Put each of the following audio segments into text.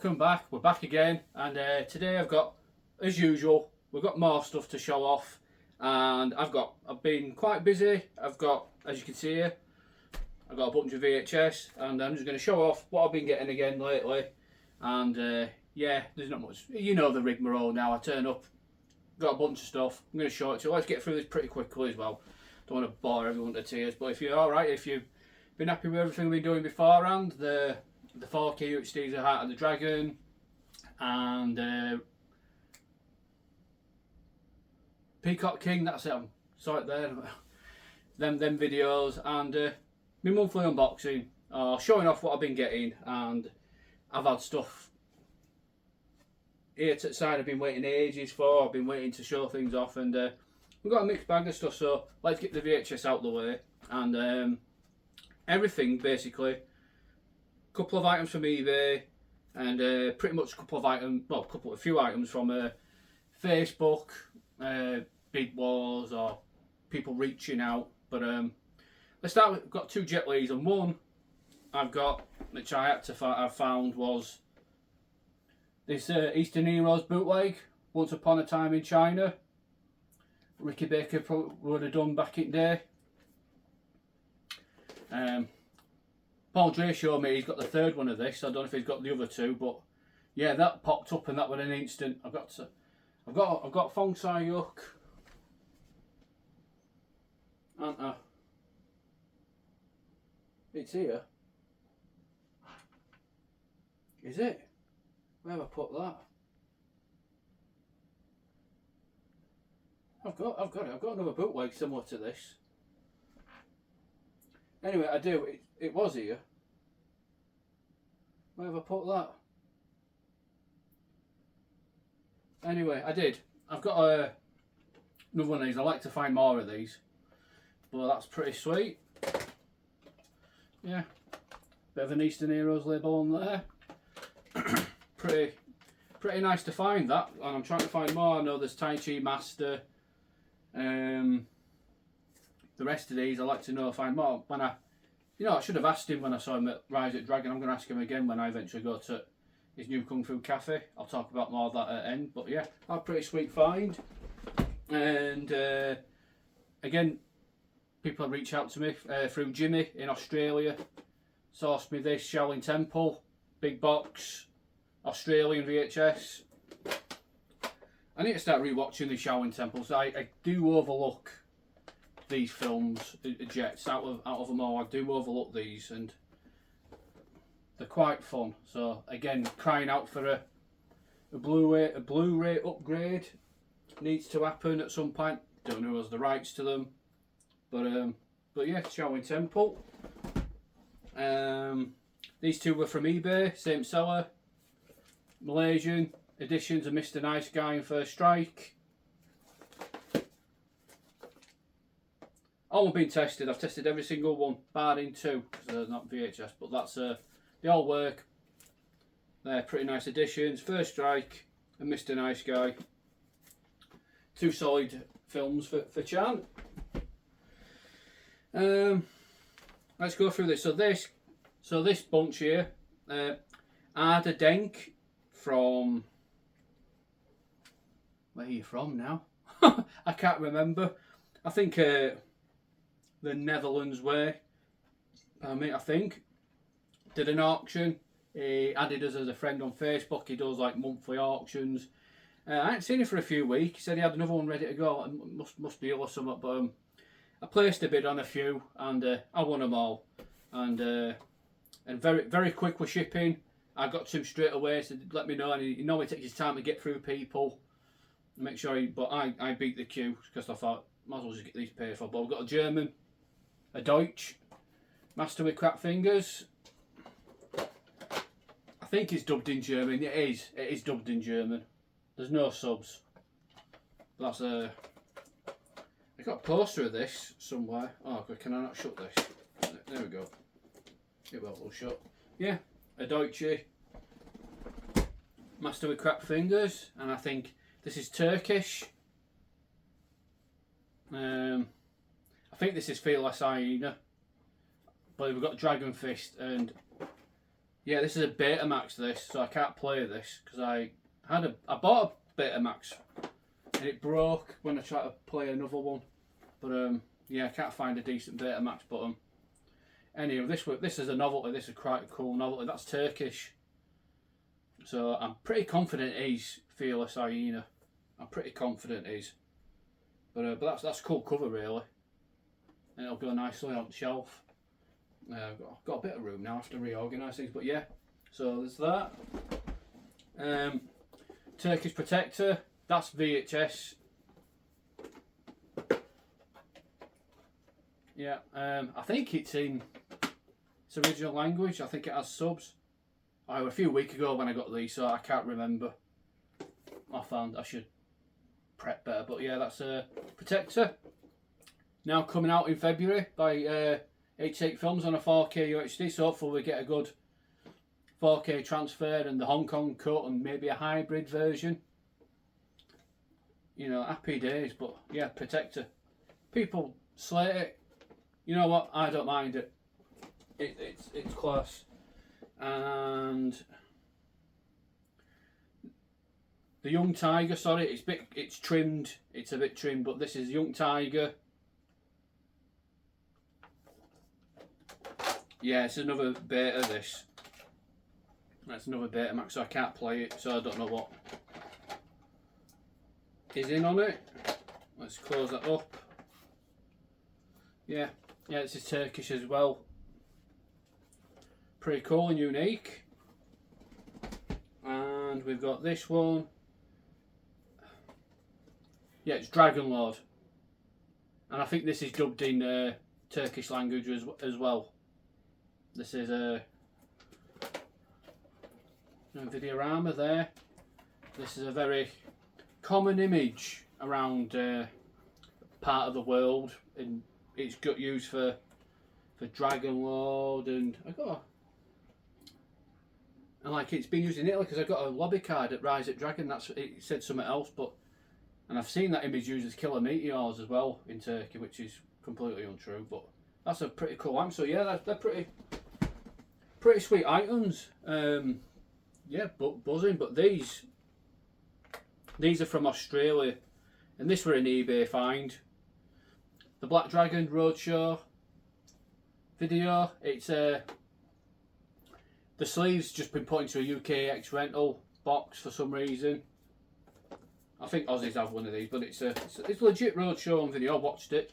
welcome back. We're back again, and today I've got, as usual, we've got more stuff to show off, and I've been quite busy. I've got, as you can see here, I've got a bunch of VHS, and I'm just going to show off what I've been getting again lately. And yeah, there's not much, you know the rigmarole now. I turn up, got a bunch of stuff. I'm going to show it to you. Let's get through this pretty quickly as well. Don't want to bore everyone to tears, but if you're alright, if you've been happy with everything we've been doing beforehand, the 4K UHDs of Heart of the Dragon, and Peacock King, that's it, I'm sorry there, them videos, and my monthly unboxing, showing off what I've been getting. And I've had stuff here to the side I've been waiting ages for. I've been waiting to show things off, and we've got a mixed bag of stuff, so let's get the VHS out of the way. And everything basically, a couple of items from eBay, and pretty much a couple of items, well, a few items from Facebook, bid wars, or people reaching out. But let's start with, I've got two Jet Lis, and one I've got, which I had to I found, was this Eastern Heroes bootleg, Once Upon a Time in China. Ricky Baker would have done back in the day. Paul Dre showed me he's got the third one of this. I don't know if he's got the other two, but yeah, that popped up and that was an instant. I've got Fong Sai-yuk, and it's here. Is it? Where have I put that? I've got it. I've got another bootleg similar to this. Anyway, I do. It was here. Where have I put that? Anyway, I did. I've got another one of these. I like to find more of these. But that's pretty sweet. Yeah. Bit of an Eastern Heroes label on there. pretty nice to find that. And I'm trying to find more. I know there's Tai Chi Master. The rest of these I like to know, find more. When I should have asked him when I saw him at Rise at Dragon. I'm going to ask him again when I eventually go to his new Kung Fu Cafe. I'll talk about more of that at the end. But yeah, a pretty sweet find. And again, people reach out to me through Jimmy in Australia. Sourced me this Shaolin Temple, big box, Australian VHS. I need to start rewatching the Shaolin Temples. I do overlook these films, Jets, out of them all. I do overlook these, and they're quite fun. So again, crying out for a Blu-ray upgrade needs to happen at some point. Don't know who has the rights to them, but yeah, Shaolin Temple. These two were from eBay, same seller, Malaysian editions of Mr. Nice Guy and First Strike. All have been tested. I've tested every single one, barring two, because they're not VHS, but that's they all work. They're pretty nice editions. First Strike and Mr. Nice Guy. Two solid films for Chan. Let's go through this. So this bunch here, Ada Denk from, where are you from now? I can't remember. I think the Netherlands way. I think did an auction. He added us as a friend on Facebook. He does like monthly auctions. I hadn't seen him for a few weeks. He said he had another one ready to go. And must be or something. But I placed a bid on a few, and I won them all. And very very quick with shipping. I got to him straight away. So let me know. And he normally takes his time to get through people. Make sure but I beat the queue because I thought might as well just get these paid for. But we've got a German, a Deutsch, Master with Crap Fingers. I think it's dubbed in German. It is dubbed in German. There's no subs. That's I got a poster of this somewhere. Oh, can I not shut this? There we go. It will shut. Yeah, a Deutsche, Master with Crap Fingers, and I think this is Turkish. I think this is Fearless Hyena. But we've got Dragon Fist and Yeah, this is a Betamax, this, so I can't play this because I bought a Betamax and it broke when I tried to play another one. But yeah, I can't find a decent Betamax. But anyway, this is a novelty. This is quite a cool novelty. That's Turkish, so I'm pretty confident he's Fearless Hyena. I'm pretty confident he's. But that's a cool cover really, and it'll go nicely on the shelf. I've got a bit of room now. I have to reorganise things, but yeah. So there's that. Turkish Protector. That's VHS. Yeah. I think it's in its original language. I think it has subs. A few weeks ago when I got these, so I can't remember. I should prep better, but yeah, that's a Protector. Now coming out in February by 88 Films on a 4K UHD, so hopefully we get a good 4K transfer and the Hong Kong cut and maybe a hybrid version. You know, happy days. But yeah, Protector. People slate it. You know what? I don't mind it. It's class. And the Young Tiger. Sorry, it's trimmed. It's a bit trimmed, but this is Young Tiger. Yeah, it's another beta. This. That's another Betamax, so I can't play it, so I don't know what is in on it. Let's close that up. Yeah, this is Turkish as well. Pretty cool and unique. And we've got this one. Yeah, it's Dragon Lord. And I think this is dubbed in Turkish language as well. This is a Videorama there. This is a very common image around part of the world, and it's got used for Dragon Lord, and like it's been used in Italy because I got a lobby card at Rise at Dragon. It said something else, and I've seen that image used as killer meteors as well in Turkey, which is completely untrue. But that's a pretty cool item. So yeah, they're pretty sweet items. Yeah, buzzing. But these are from Australia, and this were an eBay find. The Black Dragon Roadshow video. It's the sleeve's just been put into a UKX rental box for some reason. I think Aussies have one of these, but it's legit Roadshow on video. I watched it.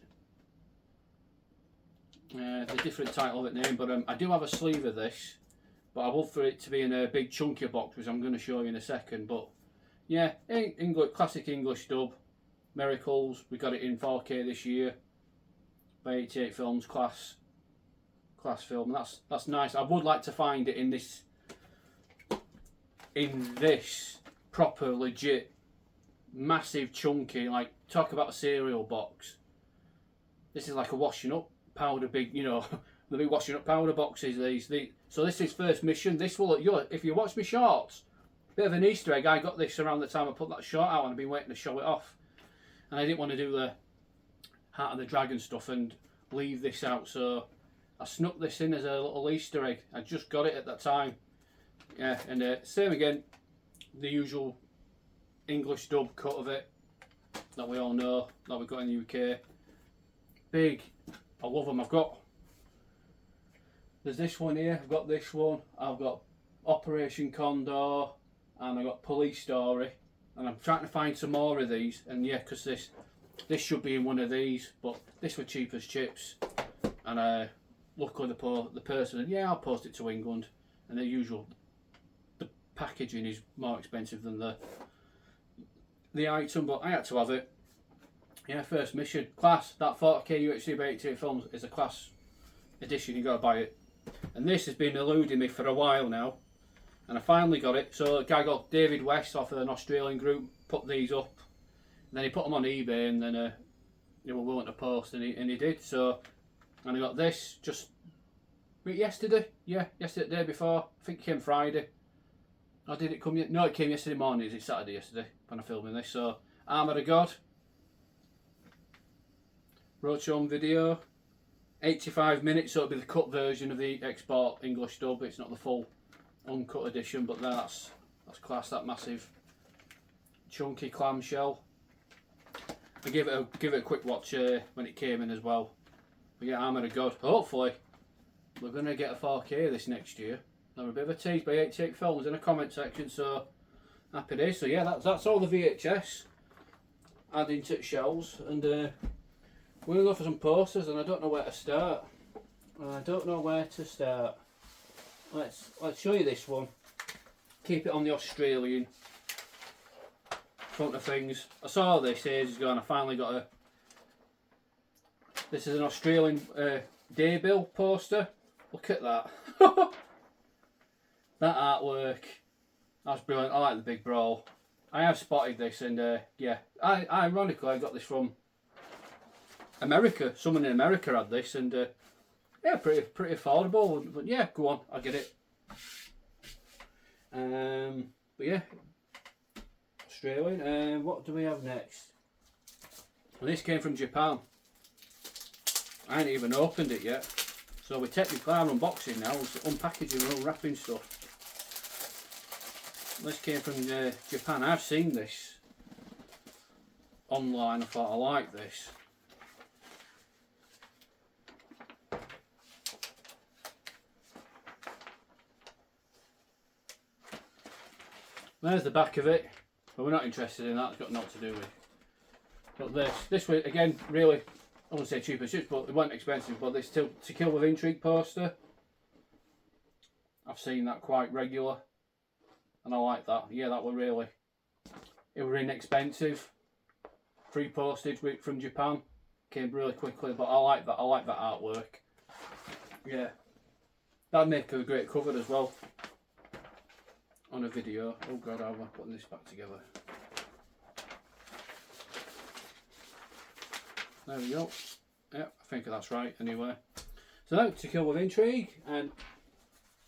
The different title of it name, but I do have a sleeve of this. But I would for it to be in a big chunkier box, which I'm going to show you in a second. But yeah, classic English dub, Miracles. We got it in 4K this year by 88 Films, class film. And that's nice. I would like to find it in this proper legit massive chunky, like talk about a cereal box. This is like a washing up powder, big, the big washing up powder boxes. So this is first mission. This will, if you watch my shorts, bit of an Easter egg. I got this around the time I put that short out, and I've been waiting to show it off. And I didn't want to do the Heart of the Dragon stuff and leave this out, so I snuck this in as a little Easter egg. I just got it at that time. Yeah, and same again, the usual English dub cut of it that we all know, that we've got in the UK. Big. I love them. There's this one here, I've got this one, I've got Operation Condor, and I've got Police Story, and I'm trying to find some more of these, and yeah, because this should be in one of these, but this were cheap as chips, and luckily the person, and yeah, I'll post it to England, and the packaging is more expensive than the item, but I had to have it. Yeah, first mission, class. That 40k UHD by 88 Films is a class edition, you gotta buy it. And this has been eluding me for a while now, and I finally got it. So a guy called David West off an Australian group put these up, and then he put them on eBay, and then they were willing to post, and he did. So, and I got this just yesterday. Yeah, yesterday, the day before. I think it came Friday. Or did it come yet? No, it came yesterday morning. It's Saturday yesterday when I'm filming this. So, Armour of God, Roadshow video, 85 minutes. So it'll be the cut version of the export English dub. It's not the full uncut edition, but that's class, that massive chunky clamshell. I give it a quick watch when it came in as well. But yeah, armour of God. Hopefully we're going to get a 4K this next year. There a bit of a tease by 88 Films in the comment section, so happy days. So yeah, that's all the VHS adding to the shelves, and we're going to go for some posters, and I don't know where to start. Let's show you this one. Keep it on the Australian front of things. I saw this ages ago and I finally got a... This is an Australian daybill poster. Look at that. That artwork. That's brilliant. I like the big brawl. I have spotted this, and yeah, ironically I got this from America. Someone in America had this, and yeah, pretty affordable. But yeah, go on, I get it. But yeah, Australian. What do we have next? Well, this came from Japan. I ain't even opened it yet, so we technically are unboxing now, unpackaging and unwrapping stuff. This came from Japan. I've seen this online. I thought I like this. There's the back of it, but we're not interested in that. It's got naught to do with. But this was again really, I wouldn't say cheap as chips, but it wasn't expensive. But this To Kill with Intrigue poster, I've seen that quite regular, and I like that. Yeah, that were really, it were inexpensive. Free postage from Japan, came really quickly. But I like that. I like that artwork. Yeah, that'd make a great cover as well. On a video. Oh god, how am I putting this back together? There we go. Yep, I think that's right anyway. So now To Kill with Intrigue, and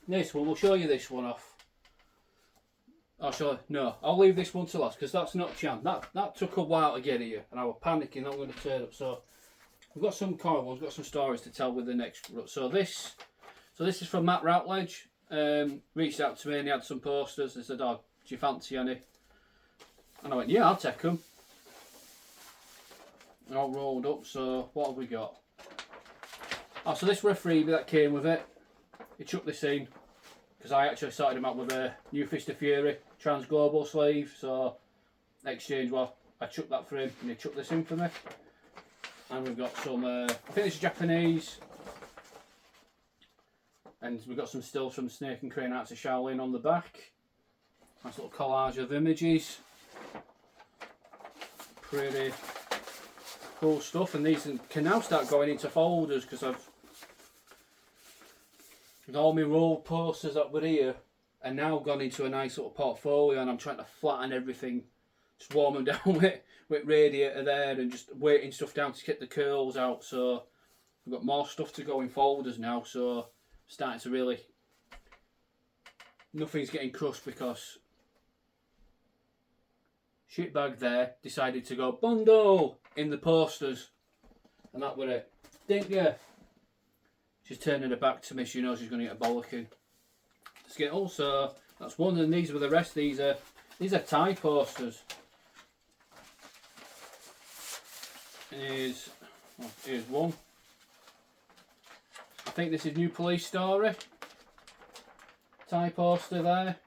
this one, we'll show you this one off. I'll leave this one to last because that's not Chan. That took a while to get here and I was panicking I'm going to turn up. So we've got some core ones, got some stories to tell with the next. So this is from Matt Routledge. Reached out to me and he had some posters. He said, "Oh, do you fancy any?" And I went, "Yeah, I'll take them." And all rolled up. So what have we got? Oh, so this were a freebie that came with it. He chucked this in because I actually started him out with a New Fist of Fury Trans Global sleeve. So exchange, well, I chucked that for him and he chucked this in for me. And we've got some. I think this is Japanese. And we've got some stills from Snake and Crane Arts of Shaolin on the back. Nice little collage of images. Pretty cool stuff. And these can now start going into folders because all my rolled posters that were here are now gone into a nice little portfolio, and I'm trying to flatten everything, just warm them down with radiator there and just weighting stuff down to get the curls out. So we've got more stuff to go in folders now. So starting to really, nothing's getting crushed because shitbag there decided to go bundle in the posters, and that were it. Didn't you? She's turning her back to me. She knows she's going to get a bollocking. Also, that's one, and these were the rest. These are Thai posters. Here's one. I think this is New Police Story. Thai poster there.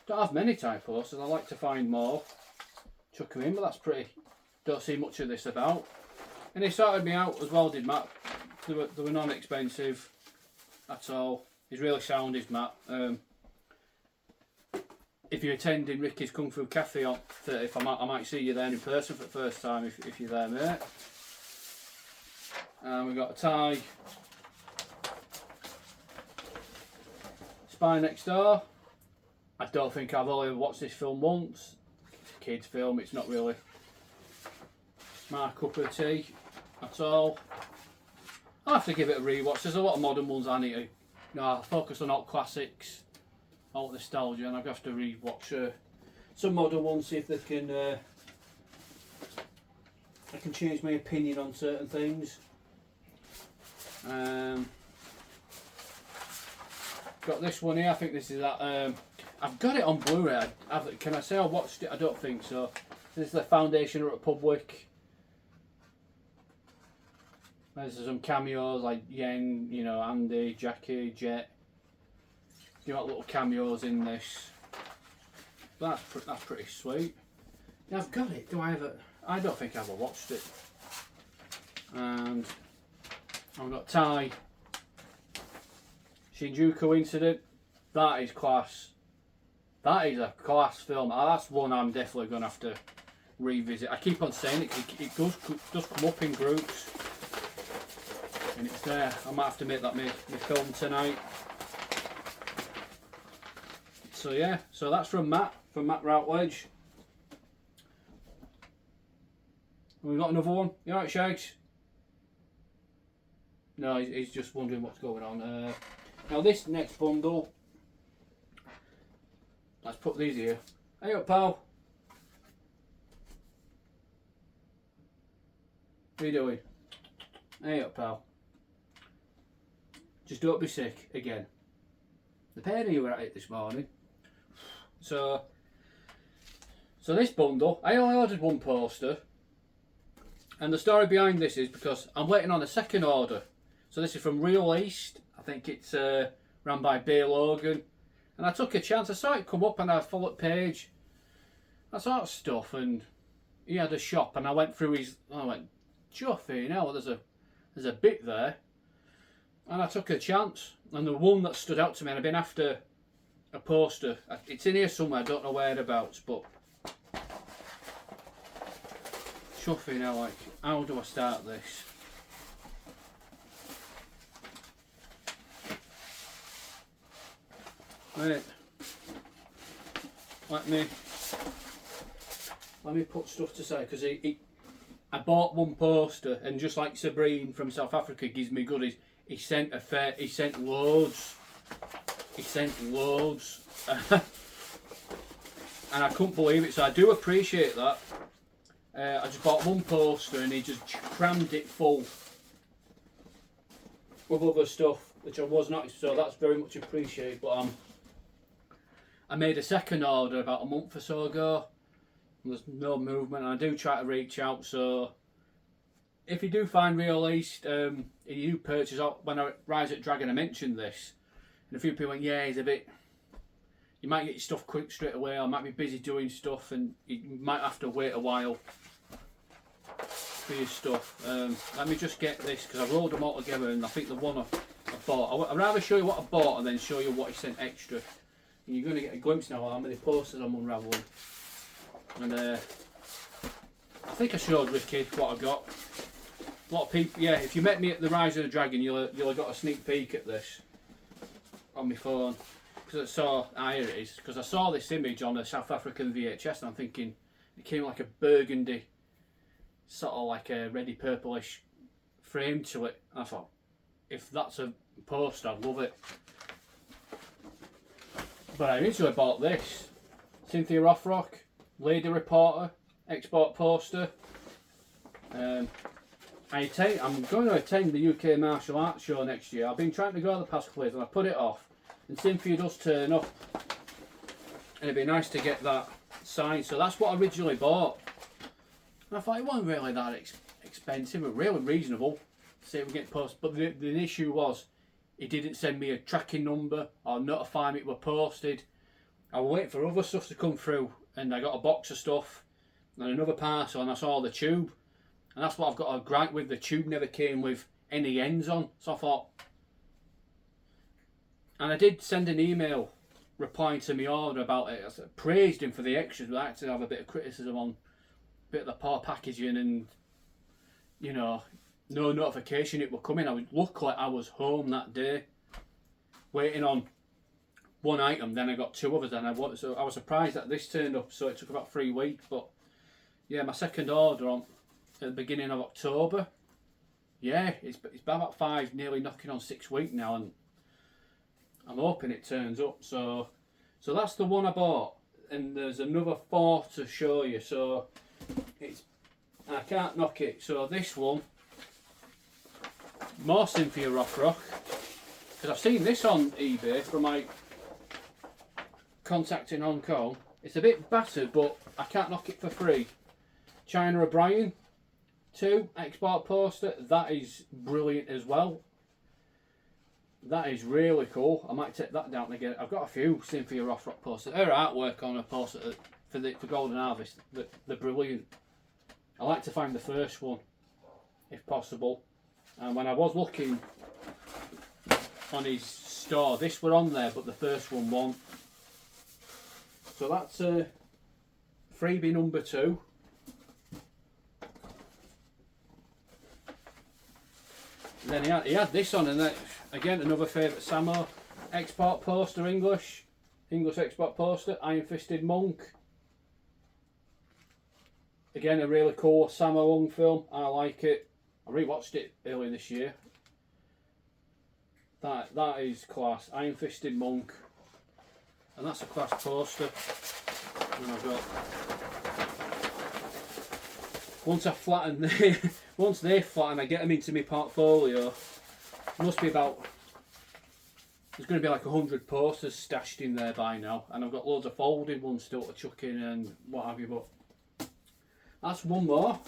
Don't have many Thai posters. I like to find more. Chuck them in, but that's pretty. Don't see much of this about. And he sorted me out as well, did Matt. They were non-expensive at all. He's really sound, is Matt. If you're attending Ricky's Kung Fu Cafe on 30th, I might see you there in person for the first time if you're there, mate. And we've got a Thai Spy Next Door. I don't think I've only watched this film once. It's a kids' film, it's not really my cup of tea at all. I'll have to give it a rewatch. There's a lot of modern ones I need to focus on alt classics, alt nostalgia, and I'll have to rewatch some modern ones, see if they can I can change my opinion on certain things. got this one here. I think this is that. I've got it on Blu-ray. Can I say I watched it? I don't think so. This is the Foundation Republic. There's some cameos like Yen, you know, Andy, Jackie, Jet. You got little cameos in this. That's pretty sweet. Yeah, I've got it. Do I ever? I don't think I ever watched it. And I've got Tai Shinjuku Incident. That is class. That is a class film. That's one I'm definitely going to have to revisit. I keep on saying it. It does come up in groups. And it's there. I might have to make that my film tonight. So yeah, so that's from Matt Routledge. We've got another one. You alright, Shags? No, he's just wondering what's going on. Now this next bundle, let's put these here. Hey up, pal. What are you doing? Hey up, pal. Just don't be sick again. The pair of you were at it this morning. So this bundle, I only ordered one poster. And the story behind this is because I'm waiting on a second order. So this is from Real East. I think it's ran by Bay Logan. And I took a chance. I saw it come up and I followed page. That sort of stuff. And he had a shop and I went through his... I went, Juffy, now there's a bit there. And I took a chance. And the one that stood out to me, and I've been after a poster. It's in here somewhere, I don't know whereabouts, but... Chuffy now, like, how do I start this? Right. Let me put stuff to say, because I bought one poster, and just like Sabrine from South Africa gives me goodies, he sent loads. He sent loads. And I couldn't believe it, so I do appreciate that. I just bought one poster and he just crammed it full with other stuff, which I was not, so that's very much appreciated. But I made a second order about a month or so ago. There's no movement, and I do try to reach out, so if you do find Real East, and you do purchase, when I Rise at Dragon I mentioned this, and a few people went, yeah, he's a bit, you might get your stuff quick straight away, or might be busy doing stuff, and you might have to wait a while for your stuff. Let me just get this, because I rolled them all together, and I think the one I bought, I'd rather show you what I bought and then show you what he sent extra. And you're going to get a glimpse now of how many posters I'm unravelling. And I think I showed Ricky what I got. A lot of people, yeah, if you met me at the Rise of the Dragon, you'll have got a sneak peek at this on my phone. Because here it is, because I saw this image on a South African VHS and I'm thinking, it came like a burgundy, sort of like a reddy purplish frame to it. And I thought, if that's a poster, I'd love it. But I originally bought this, Cynthia Rothrock, Lady Reporter, export poster. I'm going to attend the UK Martial Arts Show next year. I've been trying to go the past couple of years and I put it off. And Cynthia does turn up. And it'd be nice to get that signed. So that's what I originally bought. And I thought it wasn't really that expensive, but really reasonable. Say we get post. But the issue was, he didn't send me a tracking number or notify me it were posted. I was waiting for other stuff to come through, and I got a box of stuff and another parcel, and I saw the tube, and that's what I've got a gripe with. The tube never came with any ends on, so I thought, and I did send an email replying to my order about it. I praised him for the extras, but I had to have a bit of criticism on a bit of the poor packaging, and you know, no notification it were coming. Luckily I was home that day waiting on one item, then I got two others, and so I was surprised that this turned up, so it took about 3 weeks. But yeah, my second order at the beginning of October. Yeah, it's been about 5, nearly knocking on 6 weeks now, and I'm hoping it turns up. So that's the one I bought, and there's another 4 to show you, so I can't knock it. So this one, more Cynthia Rothrock. because I've seen this on eBay from my contact in Hong Kong. It's a bit battered, but I can't knock it for free. China O'Brien 2 export poster. That is brilliant as well. That is really cool. I might take that down again. I've got a few Cynthia Rothrock posters. Her artwork on a poster for Golden Harvest, they're brilliant. I like to find the first one, if possible. And when I was looking on his store, this were on there, but the first one won. So that's freebie number 2. Then he had this on, and that, again, another favourite Samo export poster, English export poster, Iron Fisted Monk. Again, a really cool Samo Hung film. I like it. I rewatched it earlier this year. That is class. Iron Fisted Monk, and that's a class poster. And I've got, once I flatten once they flatten, I get them into my portfolio. Must be about, there's going to be like 100 posters stashed in there by now, and I've got loads of folded ones still to chuck in and what have you. But that's one more.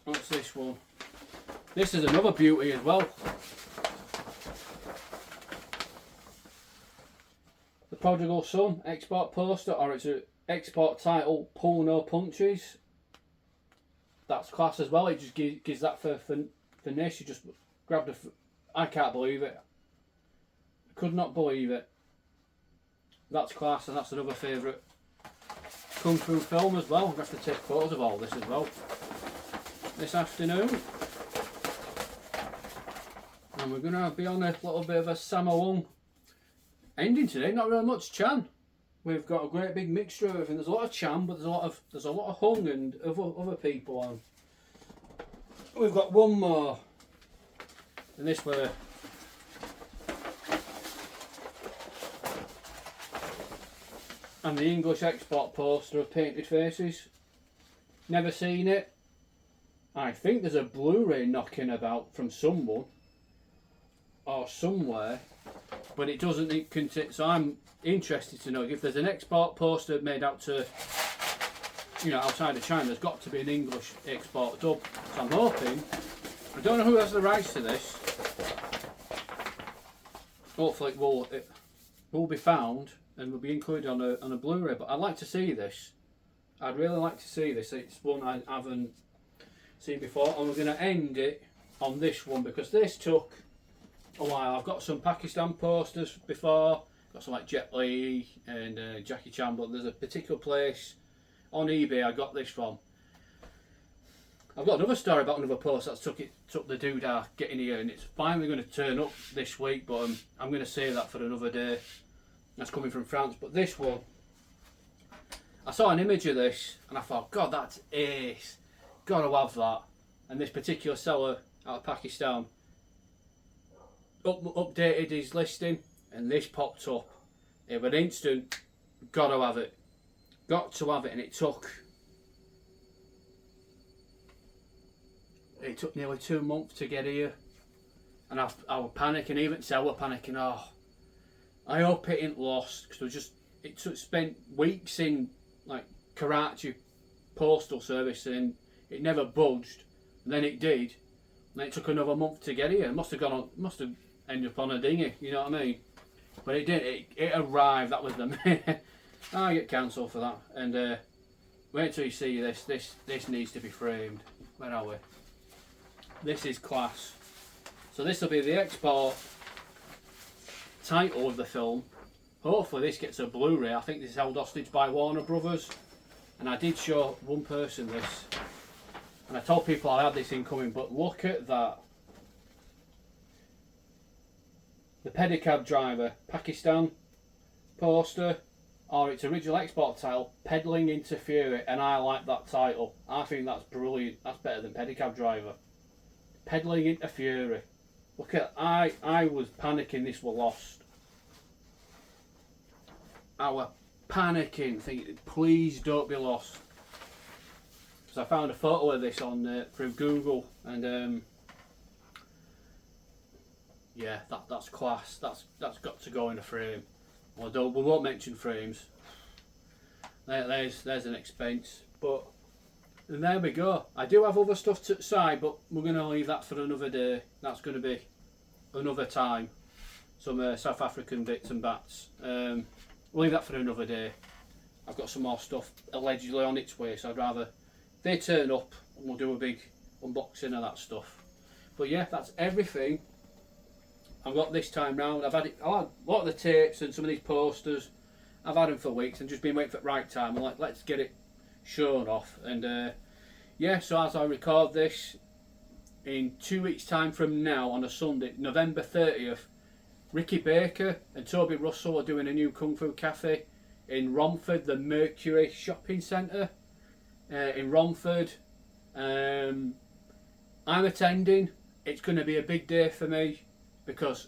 What's this one? This is another beauty as well. The Prodigal Son export poster, or it's an export title, Pull No Punches. That's class as well. It just gives that for Nish. You just grabbed I can't believe it. I could not believe it. That's class, and that's another favourite Kung Fu film as well. I'm going to have to take photos of all this as well this afternoon. And we're going to be on a little bit of a Samo Hung ending today. Not really much Chan. We've got a great big mixture of everything. There's a lot of Chan, but there's a lot of Hung and other people on. We've got one more, and this were and the English export poster of Painted Faces. Never seen it. I think there's a Blu-ray knocking about from someone or somewhere, but it doesn't contain. So I'm interested to know if there's an export poster made out to, outside of China. There's got to be an English export dub. So I'm hoping. I don't know who has the rights to this. Hopefully it will be found and will be included on a Blu-ray. But I'd like to see this. I'd really like to see this. It's one I haven't seen before, and we're going to end it on this one because this took a while. I've got some Pakistan posters before. Got some like Jet Li and Jackie Chan, but there's a particular place on eBay I got this from. I've got another story about another post that took the doodah getting here, and it's finally going to turn up this week, but I'm going to save that for another day. That's coming from France. But this one, I saw an image of this and I thought, God, that's ace. Gotta have that. And this particular seller out of Pakistan updated his listing, and this popped up. It was instant. Gotta have it. Got to have it, and it took nearly 2 months to get here, and I was panicking. Even Sal were panicking. Oh, I hope it ain't lost, because it spent weeks in like Karachi postal service, and it never budged. And then it did, and it took another month to get here. It must have ended up on a dinghy. You know what I mean? But it did. It arrived. That was the. I get cancelled for that. And wait till you see this. This needs to be framed. Where are we? This is class. So this will be the export title of the film. Hopefully this gets a Blu-ray. I think this is held hostage by Warner Brothers. And I did show one person this. And I told people I had this incoming, but look at that. The pedicab driver, Pakistan poster, or its original export title, Peddling into Fury, and I like that title. I think that's brilliant. That's better than pedicab driver. Peddling into Fury. Look at, I was panicking this were lost. I was panicking, thinking, please don't be lost. Because I found a photo of this on through Google, and yeah, that's class. That's got to go in a frame. Although we won't mention frames. There's an expense, but and there we go. I do have other stuff to the side, but we're going to leave that for another day. That's going to be another time. Some South African bits and bats. We'll leave that for another day. I've got some more stuff allegedly on its way, so I'd rather they turn up and we'll do a big unboxing of that stuff. But yeah, that's everything I've got this time round. I had a lot of the tapes and some of these posters. I've had them for weeks and just been waiting for the right time. I'm like, let's get it shown off. And yeah, so as I record this, in 2 weeks' time from now, on a Sunday, November 30th, Ricky Baker and Toby Russell are doing a new Kung Fu Cafe in Romford, the Mercury Shopping Centre in Romford. I'm attending. It's going to be a big day for me because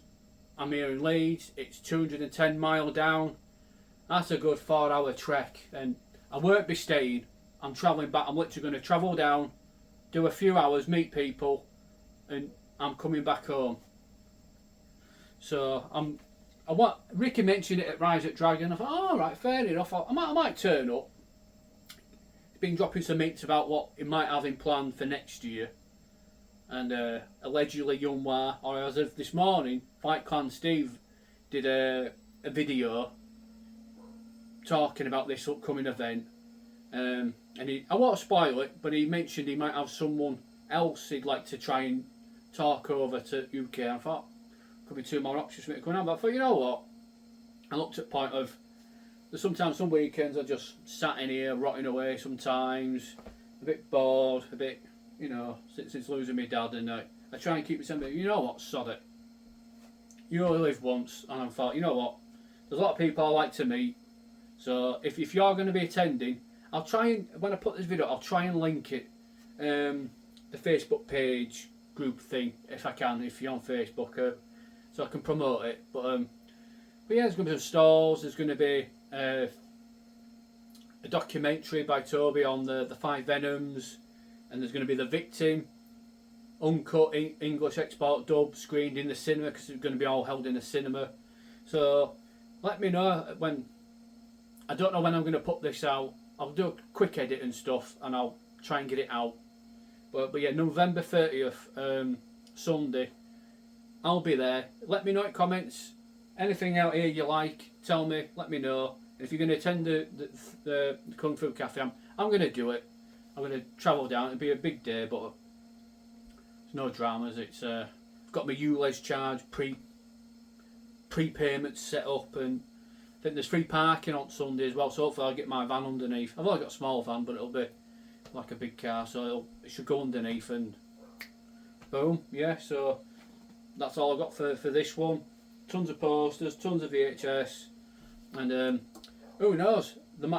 I'm here in Leeds. It's 210 mile down. That's a good 4-hour trek, and I won't be staying. I'm travelling back. I'm literally going to travel down, do a few hours, meet people, and I'm coming back home. So Ricky mentioned it at Rise at Dragon. I thought, oh, all right, fair enough. I might turn up. He's been dropping some hints about what he might have in plan for next year. And allegedly Yunhua, or as of this morning, Fight Clan Steve did a video talking about this upcoming event. And I won't spoil it, but he mentioned he might have someone else he'd like to try and talk over to UK. I thought, could be 2 more options for me to come on. But I thought, you know what? I looked at the point of, sometimes some weekends I just sat in here rotting away sometimes, a bit bored, a bit, you know, since losing my dad, and I try and keep it simple. You know what, sod it. You only live once, and I thought, you know what, there's a lot of people I like to meet, so if you're going to be attending, I'll try and, when I put this video, I'll try and link it, the Facebook page group thing, if I can, if you're on Facebook, so I can promote it. But yeah, there's going to be some stalls. There's going to be a documentary by Toby on the 5 Venoms, and there's going to be The Victim, uncut English export dub, screened in the cinema, because it's going to be all held in the cinema. So let me know when. I don't know when I'm going to put this out. I'll do a quick edit and stuff, and I'll try and get it out. But yeah, November 30th, Sunday, I'll be there. Let me know in comments. Anything out here you like, tell me, let me know. And if you're going to attend the Kung Fu Cafe, I'm going to do it. I'm going to travel down. It'll be a big day, but there's no dramas. It's got my ULEZ charge prepayment set up, and I think there's free parking on Sunday as well. So hopefully I'll get my van underneath. I've only got a small van, but it'll be like a big car, so it should go underneath, and boom, yeah. So that's all I've got for this one. Tons of posters, tons of VHS, and who knows? There's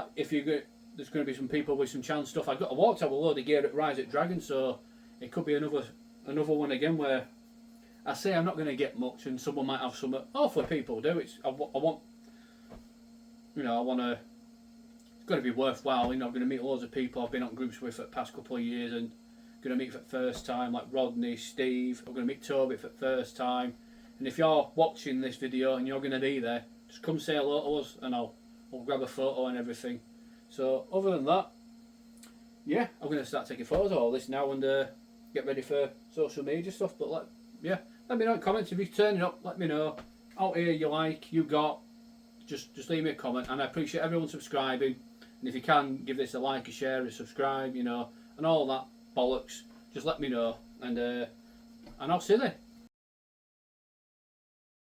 going to be some people with some chance stuff. I walked out with a load of gear at Rise at Dragon, so it could be another one again where I say I'm not going to get much, and someone might have some. Hopefully people do. I want to. It's got to be worthwhile. You know, I'm going to meet loads of people I've been on groups with for the past couple of years, and going to meet for the first time, like Rodney, Steve. I'm going to meet Toby for the first time. And if you're watching this video and you're going to be there, just come say hello to us, and I'll grab a photo and everything. So other than that, yeah, I'm going to start taking photos of all this now and get ready for social media stuff. But let me know in comments if you're turning up. Let me know out here you like, you got. Just leave me a comment, and I appreciate everyone subscribing. And if you can, give this a like, a share, a subscribe, you know, and all that bollocks. Just let me know, and I'll see you there.